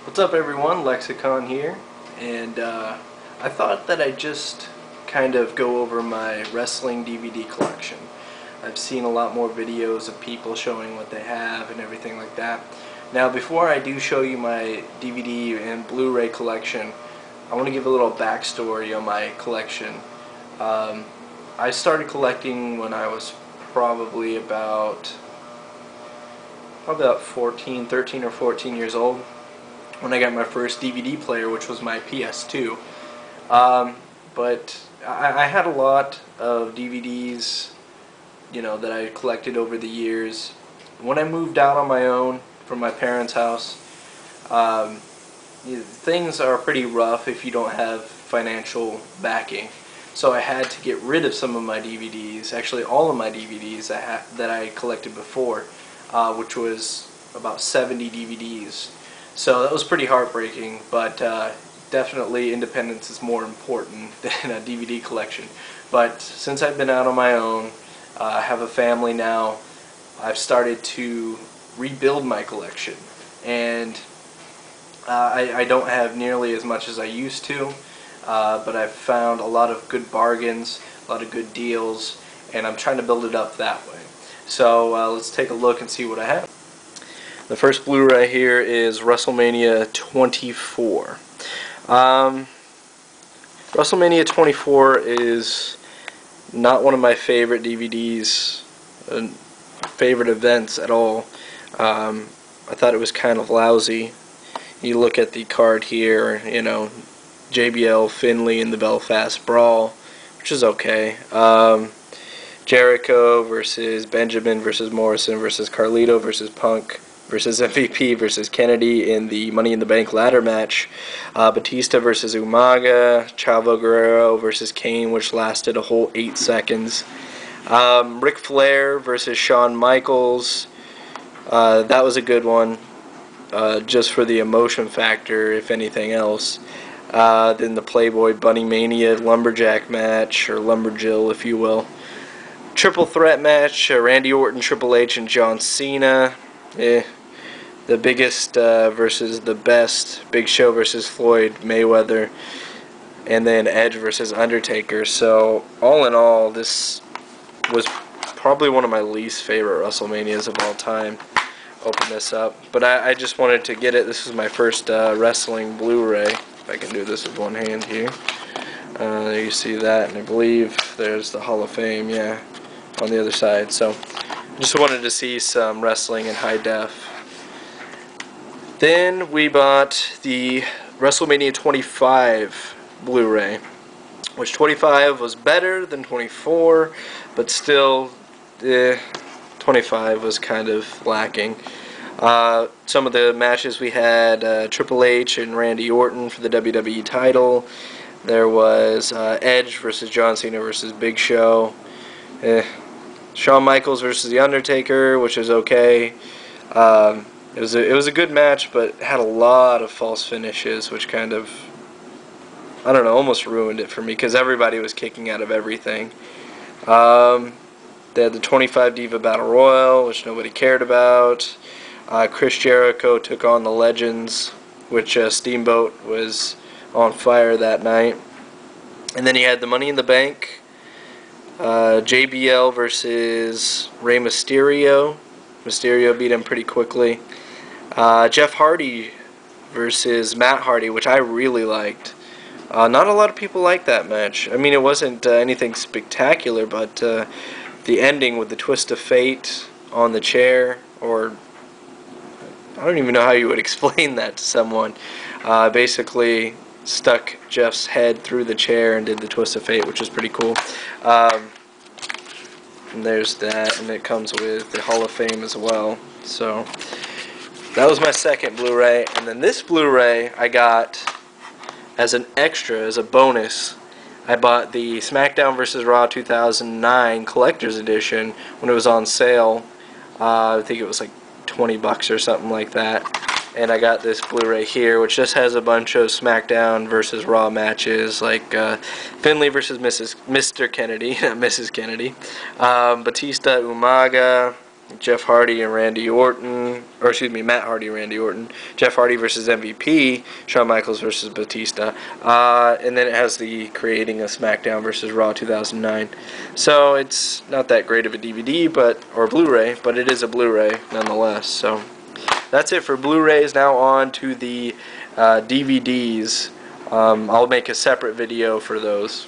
What's up everyone, Lexicon here, and I thought that I'd just kind of go over my wrestling DVD collection. I've seen a lot more videos of people showing what they have and everything like that. Now before I do show you my DVD and Blu-ray collection, I want to give a little backstory on my collection. I started collecting when I was probably about 13 or 14 years old, when I got my first DVD player, which was my PS2. But I had a lot of DVDs, that I collected over the years. When I moved out on my own from my parents' house, things are pretty rough if you don't have financial backing. So I had to get rid of some of my DVDs, actually all of my DVDs that I collected before, which was about 70 DVDs. So that was pretty heartbreaking, but definitely independence is more important than a DVD collection. But since I've been out on my own, I have a family now, I've started to rebuild my collection. And I don't have nearly as much as I used to, but I've found a lot of good bargains, a lot of good deals, and I'm trying to build it up that way. So let's take a look and see what I have. The first Blu-ray here is WrestleMania 24. WrestleMania 24 is not one of my favorite DVDs, favorite events at all. I thought it was kind of lousy. You look at the card here, JBL, Finley in the Belfast Brawl, which is okay. Jericho versus Benjamin versus Morrison versus Carlito versus Punk versus MVP versus Kennedy in the Money in the Bank ladder match. Batista versus Umaga. Chavo Guerrero versus Kane, which lasted a whole 8 seconds. Ric Flair versus Shawn Michaels. That was a good one, just for the emotion factor, if anything else. Then the Playboy Bunny Mania Lumberjack match, or Lumberjill, if you will. Triple threat match, Randy Orton, Triple H, and John Cena. The biggest versus the best, Big Show versus Floyd Mayweather, and then Edge versus Undertaker. So all in all, this was probably one of my least favorite WrestleManias of all time. Open this up, but I just wanted to get it. This is my first wrestling Blu-ray. If I can do this with one hand here. There you see that, and I believe there's the Hall of Fame, yeah, on the other side. So just wanted to see some wrestling in high def. Then we bought the WrestleMania 25 Blu-ray, which 25 was better than 24, but still 25 was kind of lacking. Some of the matches we had, Triple H and Randy Orton for the WWE title. There was Edge versus John Cena versus Big Show. Shawn Michaels versus The Undertaker, which was okay. It was a good match, but had a lot of false finishes, which kind of, I don't know, almost ruined it for me, because everybody was kicking out of everything. They had the 25 Diva Battle Royal, which nobody cared about. Chris Jericho took on the Legends, which Steamboat was on fire that night. And then you had the Money in the Bank, JBL versus Rey Mysterio. Mysterio beat him pretty quickly. Jeff Hardy versus Matt Hardy, which I really liked. Not a lot of people liked that match. I mean, it wasn't anything spectacular, but the ending with the twist of fate on the chair, or I don't even know how you would explain that to someone. Basically stuck Jeff's head through the chair and did the twist of fate, which was pretty cool. And there's that, and it comes with the Hall of Fame as well. So that was my second Blu-ray, and then this Blu-ray I got as an extra, as a bonus. I bought the SmackDown vs. Raw 2009 Collector's Edition when it was on sale. I think it was like $20 or something like that. And I got this Blu-ray here, which just has a bunch of SmackDown vs. Raw matches, like Finley versus Mr. Kennedy, not Mrs. Kennedy, Batista, Umaga, Jeff Hardy and Randy Orton, or excuse me, Matt Hardy and Randy Orton. Jeff Hardy versus MVP. Shawn Michaels versus Batista. And then it has the creating a SmackDown versus Raw 2009. So it's not that great of a DVD, or Blu-ray, but it is a Blu-ray nonetheless. So that's it for Blu-rays. Now on to the DVDs. I'll make a separate video for those.